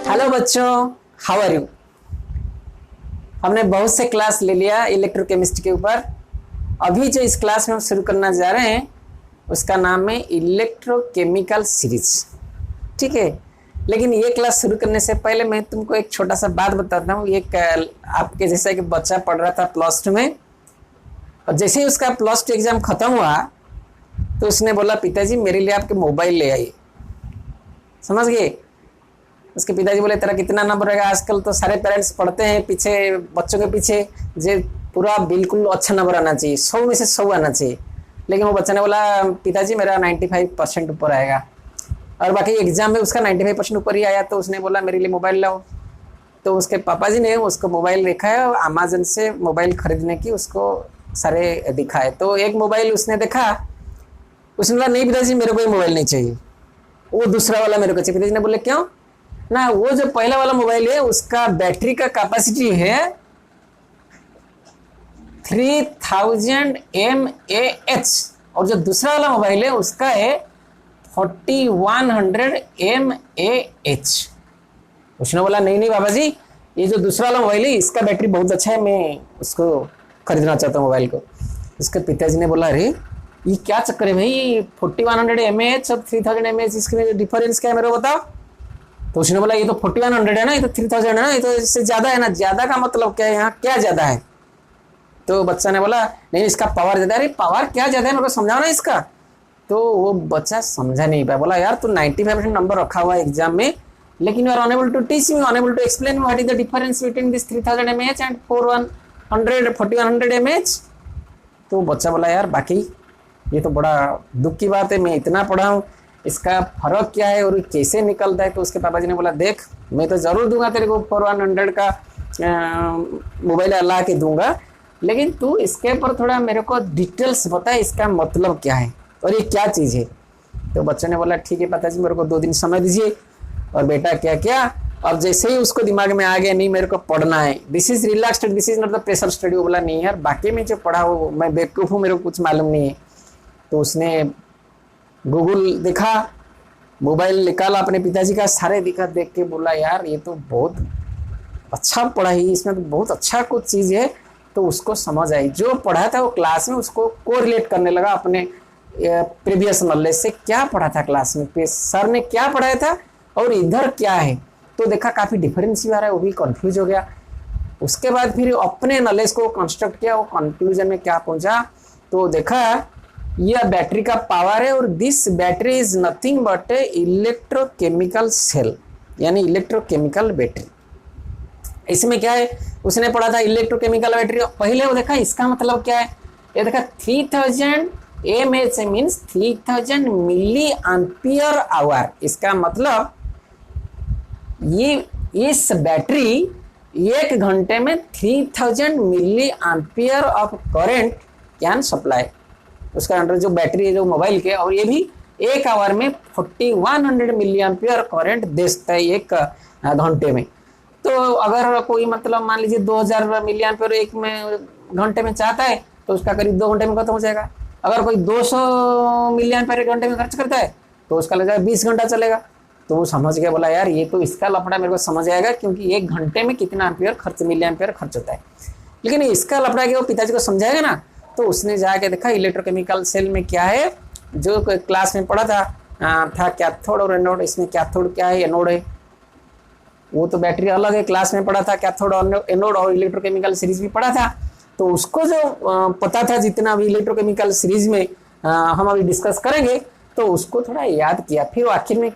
Hello बच्चों, how are you. हमने बहुत से क्लास ले लिया इलेक्ट्रोकेमिस्ट्री के ऊपर। अभी जो इस क्लास में हम शुरू करना जा रहे हैं उसका नाम है इलेक्ट्रोकेमिकल सीरीज। ठीक है, लेकिन ये क्लास शुरू करने से पहले मैं तुमको एक छोटा सा बात बताता हूँ। एक आपके जैसा एक बच्चा पढ़ रहा था +2 में, और जैसे ही उसका +2 एग्जाम खत्म हुआ तो उसने बोला पिताजी मेरे लिए आपके मोबाइल ले आइए। समझ गए। उसके पिताजी बोले तेरा कितना नंबर रहेगा। आजकल तो सारे पेरेंट्स पढ़ते हैं पीछे बच्चों के पीछे जे पूरा बिल्कुल अच्छा नंबर आना चाहिए, 100 में से 100 आना चाहिए। लेकिन वो बच्चा ने बोला पिताजी मेरा 95% ऊपर आएगा, और बाकी एग्जाम में उसका 95% ऊपर ही आया। तो उसने बोला मेरे लिए मोबाइल लाओ। तो उसके पापा जी ने उसको मोबाइल देखा है और अमेजन से मोबाइल खरीदने की उसको सारे दिखाए। तो एक मोबाइल उसने देखा, उसने बोला नहीं पिताजी मेरे को ये मोबाइल नहीं चाहिए, वो दूसरा वाला मेरे को चाहिए। पिताजी ने बोले क्यों ना, वो जो पहला वाला मोबाइल है उसका बैटरी का कैपेसिटी है 3000 mAh, और जो दूसरा वाला मोबाइल है उसका है 4100 mAh। उसने बोला नहीं नहीं बाबा जी, ये जो दूसरा वाला मोबाइल है इसका बैटरी बहुत अच्छा है, मैं उसको खरीदना चाहता हूँ मोबाइल को। उसके पिताजी ने बोला अरे ये क्या चक्कर है भाई, 4100 mAh और 3000 mAh इसके डिफरेंस क्या है मेरे को बताओ। तो उसने बोला ये तो 4100 है ना, ये तो 3000 है ना, ये तो इससे ज्यादा है ना। ज्यादा का मतलब क्या है, यहाँ क्या ज्यादा है। तो बच्चा ने बोला नहीं इसका पावर ज्यादा है। अरे पावर क्या ज्यादा है मेरे को समझाओ ना इसका। तो वो बच्चा समझा नहीं पाया, बोला यार तू 95% नंबर रखा हुआ है एग्जाम में, लेकिन you are unable to teach me, unable to explain what is the difference between this 3000 mAh and 4100 mAh। तो बच्चा बोला यार बाकी ये तो बड़ा दुख की बात है, मैं इतना पढ़ा हूँ, इसका फर्क क्या है और कैसे निकलता है। तो उसके पापा जी ने बोला देख मैं तो जरूर दूंगा तेरे को 4100 का मोबाइल ला के दूंगा, लेकिन तू इसके ऊपर थोड़ा मेरे को डिटेल्स बता, इसका मतलब क्या है और ये क्या चीज़ है। तो बच्चे ने बोला ठीक है पिताजी मेरे को 2 दिन समय दीजिए। और बेटा क्या क्या, अब जैसे ही उसको दिमाग में आ गया नहीं मेरे को पढ़ना है, this is relax study, this is not the pressure study. वो बोला नहीं यार बाकी में जो पढ़ा वो मैं बेवकूफ़ हूँ, मेरे को कुछ मालूम नहीं है। तो उसने गूगल देखा, मोबाइल निकाला अपने पिताजी का, सारे दिखा, देख के बोला यार ये तो बहुत अच्छा पढ़ा है, इसमें तो बहुत अच्छा कुछ चीज़ है। तो उसको समझ आई, जो पढ़ा था वो क्लास में उसको कोरिलेट करने लगा अपने प्रीवियस नॉलेज से। क्या पढ़ा था क्लास में, सर ने क्या पढ़ाया था और इधर क्या है, तो देखा काफ़ी डिफरेंस भी आ रहा है, वो भी कंफ्यूज हो गया। उसके बाद फिर अपने नॉलेज को कंस्ट्रक्ट किया, वो कंक्लूजन में क्या पहुंचा तो देखा यह बैटरी का पावर है और this battery is nothing but a electrochemical cell, यानी इलेक्ट्रोकेमिकल बैटरी। इसमें क्या है, उसने पढ़ा था इलेक्ट्रोकेमिकल बैटरी, पहले वो देखा इसका मतलब क्या है। ये देखा 3000 mAh means 3000 milli ampere hour. इसका मतलब ये इस बैटरी 1 घंटे में 3000 milli ampere of current can supply. उसका अंडर जो बैटरी है जो मोबाइल के, और ये भी 1 आवर में 4100 मिली एम्पियर करंट दे सकता है 1 घंटे में। तो अगर कोई मतलब मान लीजिए 2000 मिली एम्पियर 1 घंटे में चाहता है तो उसका करीब 2 घंटे में खत्म हो जाएगा। अगर कोई 200 मिली एम्पियर 1 घंटे में खर्च करता है तो उसका लग जाएगा 20 घंटा चलेगा। तो वो समझ गया, बोला यार ये तो इसका लफड़ा मेरे को समझ आएगा, क्योंकि 1 घंटे में कितना एम्पियर खर्च, मिली एम्पियर खर्च होता है। लेकिन इसका लफड़ा कि वो पिताजी को समझाएगा ना, तो उसने जाके देखा इलेक्ट्रोकेमिकल सेल में क्या है, जो क्लास में पढ़ा था कैथोड और एनोड। इसमें कैथोड क्या है, एनोड है, वो तो बैटरी अलग है, क्लास में पढ़ा था कैथोड और एनोड, और इलेक्ट्रोकेमिकल सीरीज भी पढ़ा था। तो उसको जो पता था जितना अभी इलेक्ट्रोकेमिकल सीरीज में हम अभी डिस्कस करेंगे, तो उसको थोड़ा याद किया। फिर आखिर में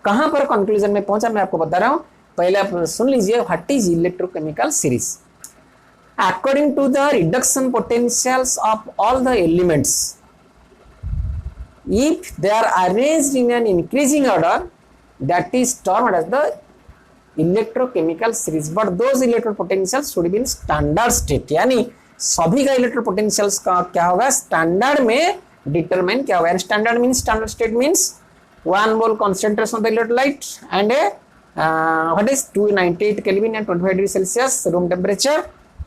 कहाँ पर कंक्लूजन में पहुंचा मैं आपको बता रहा हूँ। पहले आप सुन लीजिए what is electrochemical series. According to the reduction potentials of all the elements, if they are arranged in an increasing order, that is termed as the electrochemical series. But those electropotentials should be in standard state, यानी सभी का इलेक्ट्रोपोटेंशियल्स का क्या होगा, standard में determine क्या होगा। Standard means, standard state means 1 mole concentration of the electrolyte and what is 298 Kelvin and 25 degrees Celsius room temperature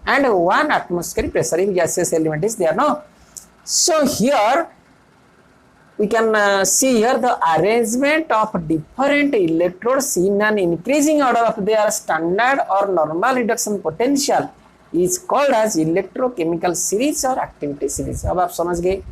and 1 atmospheric pressure if gaseous element is there, no. So here we can see here the arrangement of different electrodes in an increasing order of their standard or normal reduction potential is called as electrochemical series or activity series। अब आप समझ गए,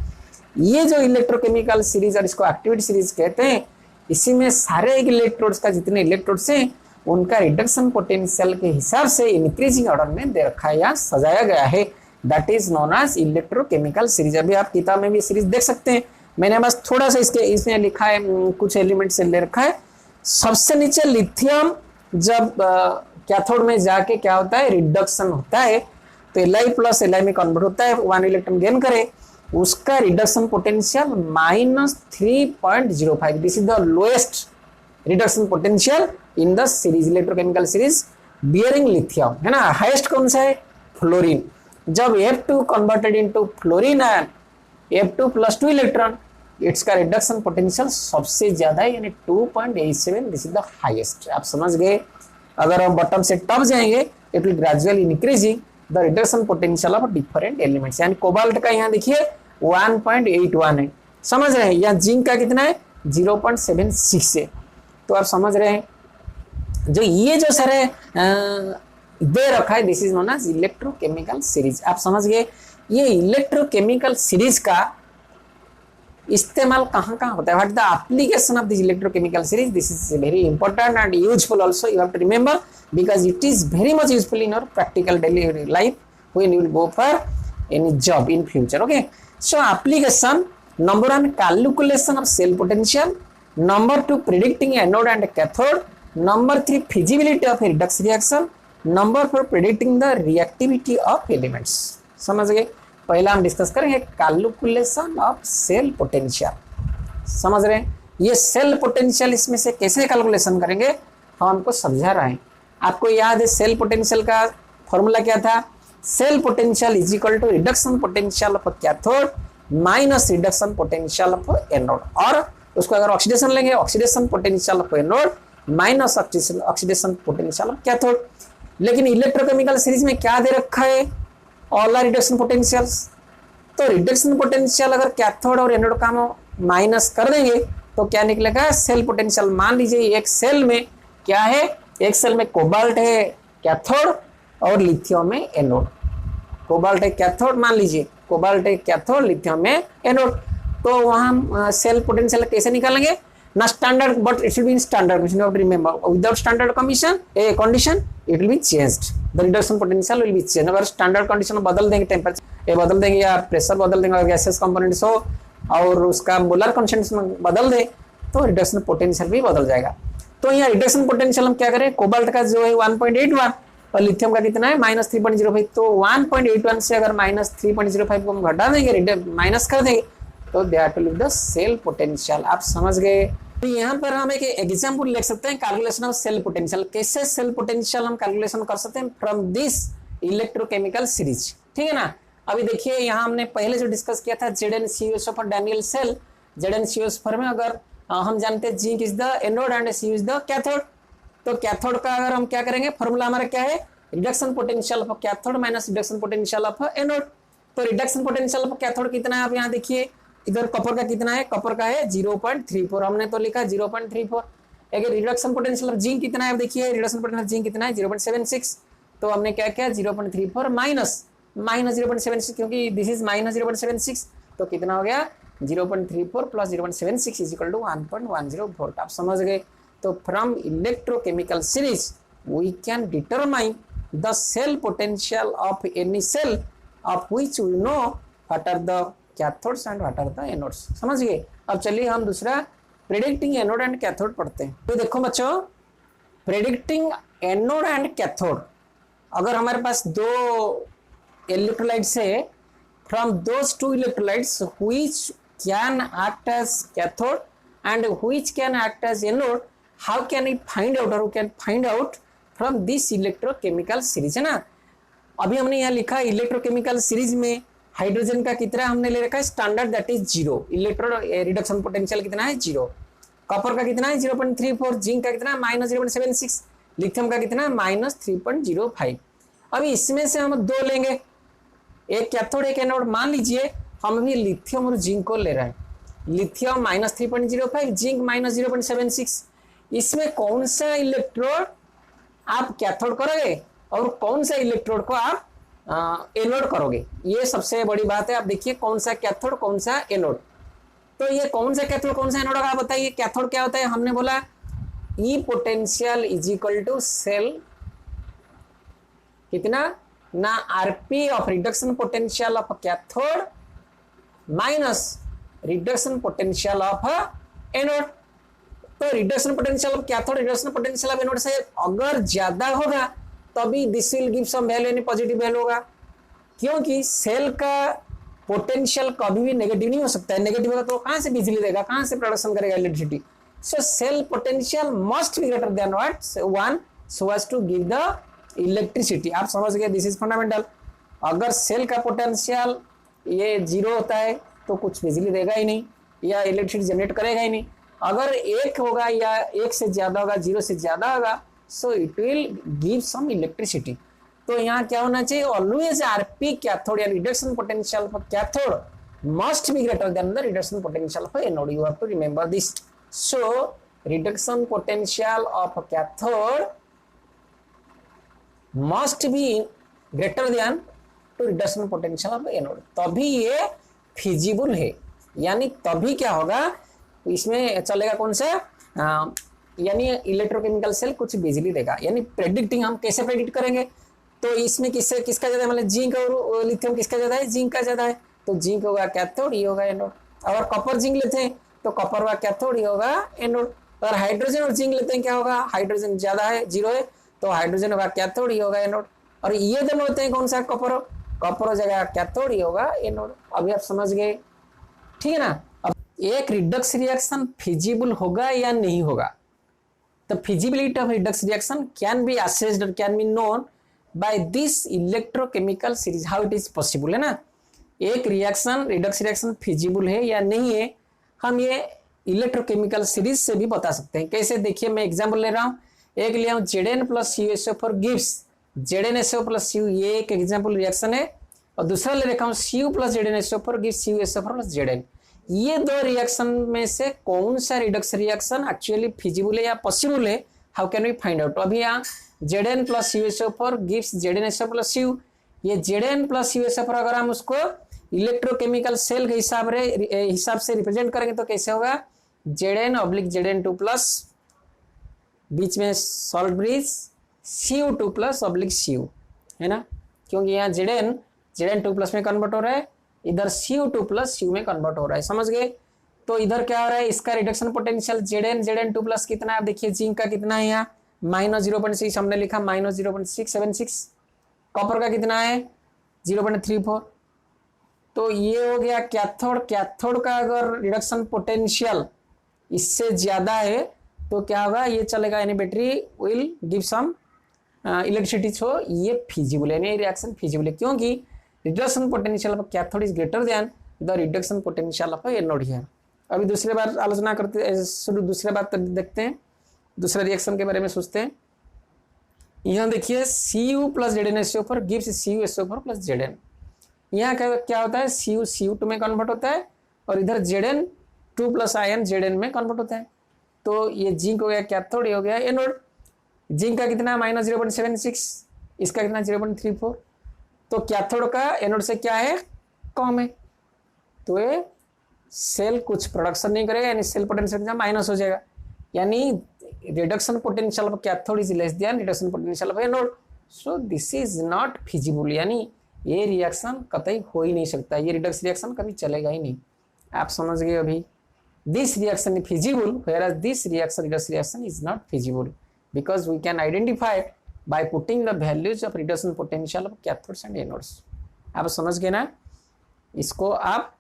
ये जो electrochemical series और इसको activity series कहते हैं, इसी में सारे इलेक्ट्रोड्स का जितने इलेक्ट्रोड्स हैं उनका रिडक्शन पोटेंशियल के हिसाब से इंक्रीजिंग ऑर्डर में दे रखा है या सजाया गया है, that is known as electrochemical series. अभी आप किताब में भी सीरीज देख सकते हैं, मैंने बस थोड़ा सा इसके इसमें लिखा है, कुछ एलिमेंट से ले रखा है। सबसे नीचे लिथियम जब कैथोड में जाके क्या होता है, रिडक्शन होता है, तो Li प्लस Li में कन्वर्ट होता है, 1 इलेक्ट्रॉन गेन करे, उसका reduction potential -3.05। This is the lowest reduction potential in the series, electrochemical series bearing lithium, है ना। हाईएस्ट कौन सा है, फ्लोरीन। जब F2 converted into fluorine and F2 plus 2 electron, इसका रिडक्शन पोटेंशियल सबसे ज्यादा है, यानी 2.87। This is the highest. आप समझ गए। अगर हम बॉटम से टॉप जाएंगे, it will gradually increasing the reduction potential of different elements. यानी कोबाल्ट का यहाँ देखिए 1.81 है, समझ रहे हैं। यहाँ जिंक का कितना है, 0.76 है। तो आप समझ रहे हैं, जो ये जो सारे दे रखा है, this is known as electrochemical series. आप समझ गए। ये इलेक्ट्रोकेमिकल सीरीज का इस्तेमाल कहाँ कहाँ होता है, what the application of this electrochemical series, this is very important and useful also, you have to remember, because it is very much useful in your practical daily life when you will go for any job in future। Okay, so application: number 1, calculation of cell potential; number 2, predicting anode and cathode; number 3, feasibility of redox reaction; number 4, predicting the reactivity of elements। समझ गए। पहला हम discuss करेंगे calculation of cell potential. समझ रहे हैं, ये cell potential इसमें से कैसे कैलकुलेशन करेंगे हम आपको समझा रहे हैं। आपको याद है सेल पोटेंशियल का फॉर्मूला क्या था, cell potential is equal to reduction potential of cathode minus reduction potential of anode, और उसको अगर ऑक्सीडेशन लेंगे, oxidation potential of anode minus oxidation potential of cathode. लेकिन इलेक्ट्रोकेमिकल सीरीज में क्या दे रखा है, ऑल आर रिडक्शन पोटेंशियल्स। तो रिडक्शन पोटेंशियल अगर कैथोड और एनोड का हम माइनस कर देंगे तो क्या निकलेगा, सेल पोटेंशियल। मान लीजिए एक सेल में क्या है, एक सेल में कोबाल्ट है कैथोड और लिथियम में एनोड। कोबाल्ट है कैथोड, मान लीजिए कोबाल्ट है कैथोड, लिथियम में एनोड। तो वहाँ सेल पोटेंशियल कैसे निकालेंगे ना, standard, but it will be in standard condition. You have to remember, without standard condition it will be changed, the reduction potential will be change. अगर standard condition बदल देंगे, temperature बदल देंगे या प्रेशर बदल देंगे, अगर गैसेस कंपोनेंट्स हो और उसका मोलर कंसंट्रेशन बदल दे तो रिडक्शन पोटेंशियल भी बदल जाएगा। तो यहाँ रिडक्शन पोटेंशियल हम क्या करें, कोबाल्ट का जो है 1.81 और लिथियम का कितना है -3.05। तो 1.81 से अगर -3.05 को हम घटा देंगे, माइनस कर देंगे, तो that will be the cell potential. आप समझ गए। तो यहाँ पर हम एक एग्जाम्पल लिख सकते हैं कैलकुलेशन ऑफ सेल पोटेंशियल। कैसे सेल पोटेंशियल हम कैलकुलेशन कर सकते हैं फ्रॉम दिस इलेक्ट्रोकेमिकल सीरीज, ठीक है ना। अभी देखिए यहाँ हमने पहले जो डिस्कस किया था ZnCuSO for Daniell cell, ZnCuSO में अगर हम जानते हैं zinc is the anode and Cu is the cathode, तो कैथोड का अगर हम क्या करेंगे, फॉर्मूला हमारा क्या है, reduction potential of cathode minus reduction potential of anode. तो रिडक्शन पोटेंशियल ऑफ कैथोड कितना है, आप यहाँ देखिए, इधर कॉपर का कितना है, कॉपर का है 0.34, हमने तो लिखा 0.34। अगर रिडक्शन पोटेंशियल ऑफ जिंक कितना है, आप देखिए रिडक्शन पोटेंशियल ऑफ जिंक कितना है 0.76। तो हमने क्या किया 0.34 माइनस 0.76, क्योंकि दिस इज -0.76, तो कितना हो गया 0.34 plus 0.76 is equal to 1.10 volt. आप समझ गए। तो from electrochemical series we can determine the cell potential of any cell of which we know what are the cathodes and what are the anodes. समझ गए। अब चलिए हम दूसरा प्रेडिक्टिंग एनोड एंड कैथोड पढ़ते हैं। तो देखो बच्चों, प्रेडिक्टिंग एनोड एंड कैथोड, अगर हमारे पास दो इलेक्ट्रोलाइट्स है, from those two electrolytes which can act as cathode and which can act as anode, how can we find out, or we can find out from this electrochemical series, है ना। अभी हमने यहाँ लिखा इलेक्ट्रोकेमिकल सीरीज में hydrogen का कितना हमने ले रखा है standard, that is 0, electro reduction potential कितना है 0, कॉपर का कितना है 0.34, जिंक का कितना है -0.76, लिथियम का कितना है -3.05। अभी इसमें से हम दो लेंगे, एक कैथोड एक एनोड। मान लीजिए हम अभी लिथियम और जिंक को ले रहे हैं, लिथियम -3.05, जिंक -0.76। इसमें कौन सा इलेक्ट्रोड आप कैथोड करोगे और कौन सा इलेक्ट्रोड को आप एनोड करोगे, ये सबसे बड़ी बात है। आप देखिए कौन सा कैथोड कौन सा एनोड। तो ये कौन सा कैथोड कौन सा एनोड आप बताइए। कैथोड क्या होता है, हमने बोला E potential is equal to cell कितना ना RP of reduction potential of cathode minus reduction potential of anode. तो reduction potential of cathode reduction potential of anode से अगर ज्यादा होगा तभी this will give some value, यानी पॉजिटिव वैल्यू होगा, क्योंकि सेल का पोटेंशियल कभी भी नेगेटिव नहीं हो सकता है। नेगेटिव होगा तो कहां से बिजली देगा, कहां से प्रोडक्शन करेगा electricity. So cell potential must be greater than what 1 so as to give the electricity. आप समझ गए, दिस इज फंडामेंटल। अगर सेल का पोटेंशियल ये 0 होता है तो कुछ बिजली देगा ही नहीं या इलेक्ट्रिसिटी जनरेट करेगा ही नहीं। अगर 1 होगा या 1 से ज्यादा होगा, 0 से ज्यादा होगा, so it will give some electricity. तो यहाँ क्या होना चाहिए, ऑलवेज आरपी कैथोड या reduction potential of cathode must be greater than the reduction potential of anode. You have to remember this. So reduction potential of cathode must be greater than to reduction potential of anode, तभी ये feasible है। यानी तभी क्या होगा, इसमें चलेगा कौन सा, यानी इलेक्ट्रोकेमिकल सेल कुछ बिजली देगा। यानी प्रेडिक्टिंग हम कैसे प्रेडिक्ट करेंगे, तो इसमें किसका ज्यादा है, मतलब जिंक और लिथियम किसका ज्यादा है, जिंक का ज्यादा है, तो जिंक होगा कैथोड, ये होगा एनोड। अगर कॉपर जिंक लेते हैं तो कॉपर होगा कैथोड, ये होगा एनोड। अगर हाइड्रोजन और जिंक लेते हैं क्या होगा, हाइड्रोजन ज्यादा है 0 है तो हाइड्रोजन होगा कैथोड, ये होगा एनोड। और ये दोनों होते हैं कौन सा, कॉपर हो जाएगा कैथोड, ये होगा एनोड। अभी आप समझ गए, ठीक है ना। अब एक रिडक्स रिएक्शन फिजिबल होगा या नहीं होगा, the feasibility of redox reaction can be assessed और can be known by this electrochemical series, how it is possible, है ना। एक रिएक्शन रिडक्स रिएक्शन फिजिबल है या नहीं है, हम ये इलेक्ट्रोकेमिकल सीरीज से भी बता सकते हैं। कैसे, देखिए मैं एग्जांपल ले रहा हूं, एक लिया हूं Zn plus CuSO4 gives ZnSO plus Cu, ये एक एग्जांपल रिएक्शन है। और दूसरा ले रखा हूं Cu plus ZnSO4 gives CuSO4 plus Zn। ये दो रिएक्शन में से कौन सा रिडक्स रिएक्शन एक्चुअली फिजिबल है या पॉसिबल है, how can we find out. अभी यहाँ Zn plus CuSO4 gives ZnSO plus Cu, ये Zn प्लस CuSO4 अगर हम उसको इलेक्ट्रोकेमिकल सेल के हिसाब से रिप्रेजेंट करेंगे तो कैसे होगा, Zn ऑब्लिक Zn2 प्लस, बीच में salt bridge Cu2 plus oblique Cu, है ना, क्योंकि यहाँ Zn2 प्लस में कन्वर्ट हो रहा है, इधर Cu2 प्लस Cu में कन्वर्ट हो रहा है, समझ गए। तो इधर क्या हो रहा है, इसका रिडक्शन पोटेंशियल Zn2 प्लस कितना है, आप देखिए जिंक का कितना है यहाँ -0.6, हमने लिखा -0.676, कॉपर का कितना है 0.34। तो ये हो गया कैथोड का अगर रिडक्शन पोटेंशियल इससे ज्यादा है तो क्या होगा, ये चलेगा, यानी battery will give some electricity. So ये फिजिबल है, यानी रिएक्शन फिजिबल है, क्योंकि reduction potential of cathode is greater than the reduction potential of anode here. अभी दूसरे बार आलोचना करते, दूसरे बात देखते हैं, दूसरे रिएक्शन के बारे में सोचते हैं। यहाँ देखिए Cu plus ZnSO4 gives CuSO4 plus Zn। यहाँ क्या होता है, Cu2 में कन्वर्ट होता है और इधर Zn2 प्लस आयन Zn में कन्वर्ट होता है। तो ये जिंक हो गया कैथोड, ये हो गया एनोड। जिंक का कितना -0.76, इसका कितना 0.34। तो कैथोड का एनोड से क्या है, कम है, तो ये सेल कुछ प्रोडक्शन नहीं करेगा, यानी सेल पोटेंशियल माइनस हो जाएगा, यानी reduction potential of cathode is less than reduction potential of anode. So this is not feasible, यानी ये रिएक्शन कतई हो ही नहीं सकता, ये रिडक्स रिएक्शन कभी चलेगा ही नहीं। आप समझ गए अभी, this reaction is feasible whereas this reaction Redux reaction is not feasible because we can identify by putting the values of reduction potential of cathodes and anodes। आप समझ गए ना, इसको आप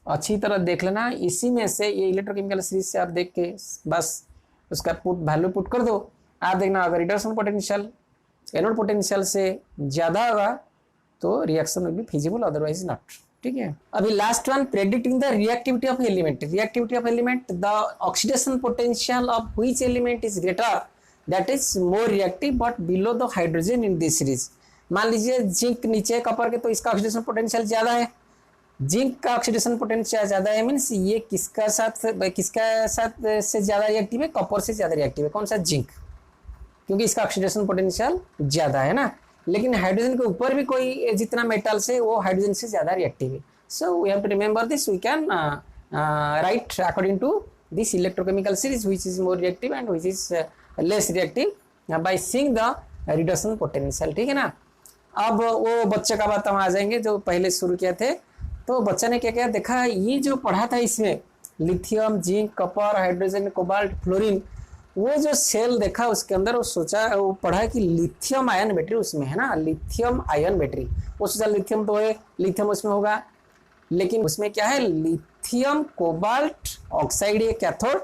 अच्छी तरह देख लेना। इसी में से ये इलेक्ट्रोकेमिकल सीरीज से आप देख के बस उसका वैल्यू पुट कर दो, आप देखना अगर रिडक्शन पोटेंशियल एनोड पोटेंशियल से ज्यादा होगा तो reaction will be feasible, otherwise not, ठीक है। अभी last one, predicting the reactivity of element. Reactivity of element, the oxidation potential of which element is greater, that is more reactive but below the hydrogen in this series. मान लीजिए zinc नीचे है copper के, तो इसका oxidation potential ज्यादा है, zinc का ऑक्सीडेशन पोटेंशियल ज्यादा है, मीन्स ये किसका साथ से ज्यादा रिएक्टिव है, कॉपर से ज्यादा रिएक्टिव है, कौन सा, जिंक, क्योंकि इसका ऑक्सीडेशन पोटेंशियल ज्यादा है ना। लेकिन हाइड्रोजन के ऊपर भी कोई जितना मेटल से वो हाइड्रोजन से ज्यादा रिएक्टिव है। So we have to remember this, we can write according to this electrochemical series which is more reactive and which is less reactive by seeing the reduction potential, ठीक है ना। अब वो बच्चे का बात हम आ जाएंगे जो पहले शुरू किए थे। तो बच्चा ने क्या क्या देखा, ये जो पढ़ा था इसमें lithium, zinc, copper, hydrogen, cobalt, fluorine, वो जो सेल देखा उसके अंदर वो सोचा, वो पढ़ा कि लिथियम आयन बैटरी उसमें है ना, लिथियम आयन बैटरी। वो सोचा लिथियम तो है, लिथियम उसमें होगा, लेकिन उसमें क्या है, लिथियम कोबाल्ट ऑक्साइड है कैथोड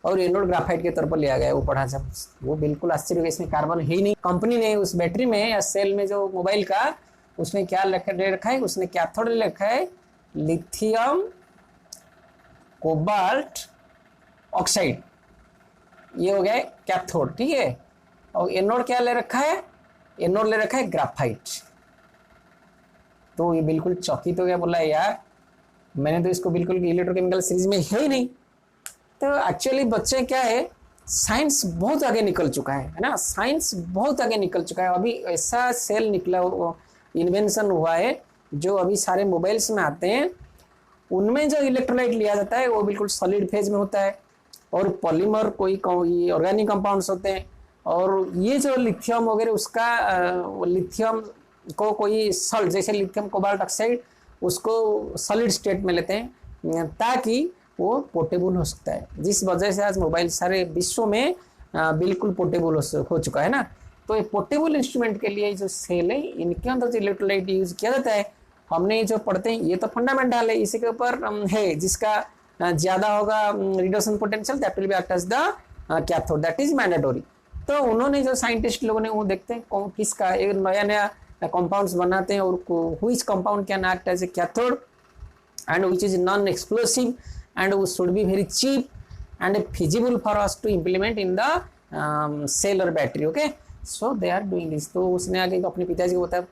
और एनोड ग्राफाइट के तौर पर लिया गया है। वो पढ़ा जब, वो बिल्कुल आश्चर्य हो, इसमें कार्बन है ही नहीं। कंपनी ने उस बैटरी में या सेल में जो मोबाइल का, उसने क्या ले रखा है, उसने कैथोड ले रखा है लिथियम कोबाल्ट ऑक्साइड, ये हो गया कैथोड, ठीक है। और एनोड क्या ले रखा है, एनोड ले रखा है ग्राफाइट। तो ये बिल्कुल चौकित हो गया, बोला यार मैंने तो इसको बिल्कुल इलेक्ट्रोकेमिकल सीरीज में है ही नहीं। तो एक्चुअली बच्चे क्या है, साइंस बहुत आगे निकल चुका है ना, साइंस बहुत आगे निकल चुका है। अभी ऐसा सेल निकला, इन्वेंशन हुआ है जो अभी सारे मोबाइल्स में आते हैं, उनमें जो इलेक्ट्रोलाइट लिया जाता है वो बिल्कुल सॉलिड फेज में होता है, और पॉलीमर कोई ऑर्गेनिक कंपाउंड्स होते हैं। और ये जो लिथियम वगैरह उसका लिथियम को कोई सॉल्ट, जैसे लिथियम कोबाल्ट ऑक्साइड, उसको सॉलिड स्टेट में लेते हैं ताकि वो पोर्टेबल हो सकता है, जिस वजह से आज मोबाइल सारे विश्व में बिल्कुल पोर्टेबल हो चुका है ना। तो ये पोर्टेबल इंस्ट्रूमेंट के लिए जो सेल है, इनके अंदर जो इलेक्ट्रोलाइट यूज किया जाता है, हमने जो पढ़ते हैं ये तो फंडामेंटल है, इसी के ऊपर है, जिसका ज्यादा होगा reduction potential, that will be act as the cathode, that is mandatory. तो उन्होंने जो साइंटिस्ट लोगों ने वो देखते हैं किसका एक नया नया कंपाउंड्स बनाते हैं, और which compound can act as a cathode and which is non explosive and it should be very cheap and feasible for us to implement in the cell or battery, okay, so they are doing this। तो उसने आगे अपने पिताजी को बताया,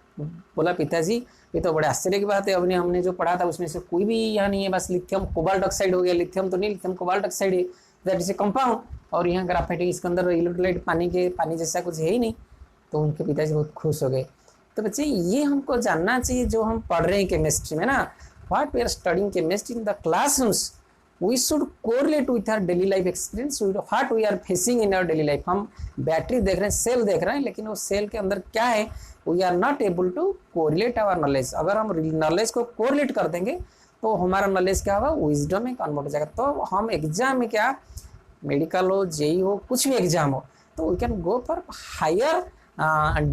बोला पिताजी ये तो बड़े आश्चर्य की बात है, अभी हमने जो पढ़ा था उसमें से कोई भी यहाँ नहीं है, बस लिथियम कोबाल्ट ऑक्साइड हो गया, लिथियम तो नहीं, लिथियम कोबाल्ट ऑक्साइड है, दैट इज ए कंपाउंड, और यहाँ ग्राफाइट, इसके अंदर इलेक्ट्रोलाइट पानी जैसा कुछ है ही नहीं। तो उनके पिताजी बहुत खुश हो गए। तो बच्चे ये हमको जानना चाहिए जो हम पढ़ रहे हैं केमिस्ट्री में ना, what we are studying chemistry in the classrooms, we should correlate with our daily life experience, what we are facing in our daily life। हम बैटरी देख रहे हैं, सेल देख रहे हैं, लेकिन वो सेल के अंदर क्या है, we are not able to correlate our knowledge। अगर हम नॉलेज को कोरिलेट कर देंगे तो हमारा नॉलेज क्या होगा, विजडम में कन्वर्ट हो जाएगा। तो हम एग्जाम में क्या, मेडिकल हो, जेई हो, कुछ भी एग्जाम हो, तो we can go for higher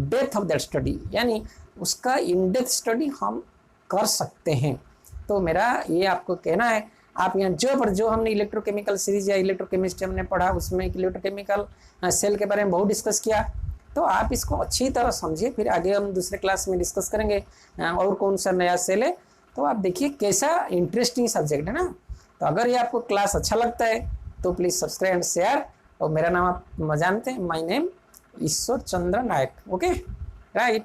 depth of that study, यानी उसका इन डेप्थ स्टडी हम कर सकते हैं। तो मेरा ये आपको कहना है, आप यहाँ जो हमने इलेक्ट्रोकेमिकल सीरीज या इलेक्ट्रोकेमिस्ट्री हमने पढ़ा, उसमें इलेक्ट्रोकेमिकल सेल के बारे में बहुत डिस्कस किया, तो आप इसको अच्छी तरह समझिए, फिर आगे हम दूसरे क्लास में डिस्कस करेंगे और कौन सा नया सेल है। तो आप देखिए कैसा इंटरेस्टिंग सब्जेक्ट है ना। तो अगर ये आपको क्लास अच्छा लगता है तो प्लीज़ सब्सक्राइब एंड शेयर। और मेरा नाम आप जानते हैं, my name Ishwar Chandra Nayak, okay right.